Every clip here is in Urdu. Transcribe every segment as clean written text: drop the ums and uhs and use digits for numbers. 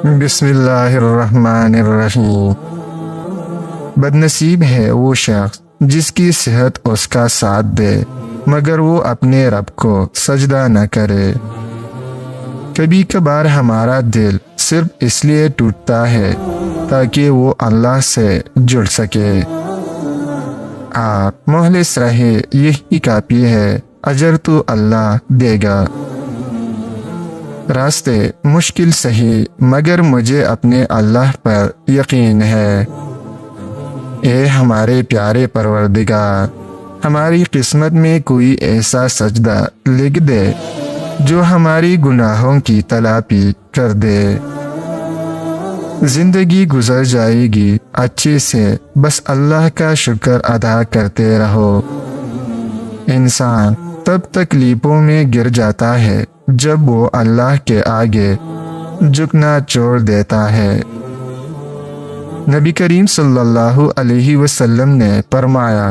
بسم اللہ الرحمن الرحیم۔ بد نصیب ہے وہ شخص جس کی صحت اس کا ساتھ دے مگر وہ اپنے رب کو سجدہ نہ کرے۔ کبھی کبھار ہمارا دل صرف اس لیے ٹوٹتا ہے تاکہ وہ اللہ سے جڑ سکے۔ آپ مخلص رہے یہی کافی ہے، اجر تو اللہ دے گا۔ راستے مشکل سہی مگر مجھے اپنے اللہ پر یقین ہے۔ اے ہمارے پیارے پروردگار، ہماری قسمت میں کوئی ایسا سجدہ لکھ دے جو ہماری گناہوں کی تلافی کر دے۔ زندگی گزر جائے گی اچھے سے، بس اللہ کا شکر ادا کرتے رہو۔ انسان تب تکلیفوں میں گر جاتا ہے جب وہ اللہ کے آگے جھکنا چھوڑ دیتا ہے۔ نبی کریم صلی اللہ علیہ وسلم نے فرمایا،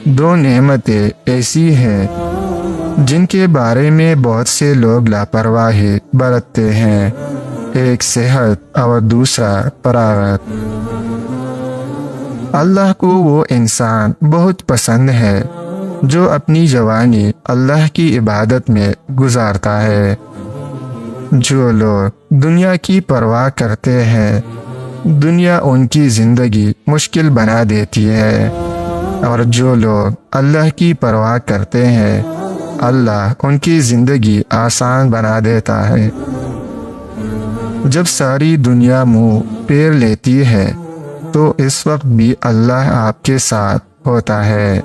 دو نعمتیں ایسی ہیں جن کے بارے میں بہت سے لوگ لاپرواہی برتتے ہیں، ایک صحت اور دوسرا فراغت۔ اللہ کو وہ انسان بہت پسند ہے جو اپنی جوانی اللہ کی عبادت میں گزارتا ہے۔ جو لوگ دنیا کی پرواہ کرتے ہیں، دنیا ان کی زندگی مشکل بنا دیتی ہے، اور جو لوگ اللہ کی پرواہ کرتے ہیں، اللہ ان کی زندگی آسان بنا دیتا ہے۔ جب ساری دنیا منہ پھیر لیتی ہے تو اس وقت بھی اللہ آپ کے ساتھ ہوتا ہے۔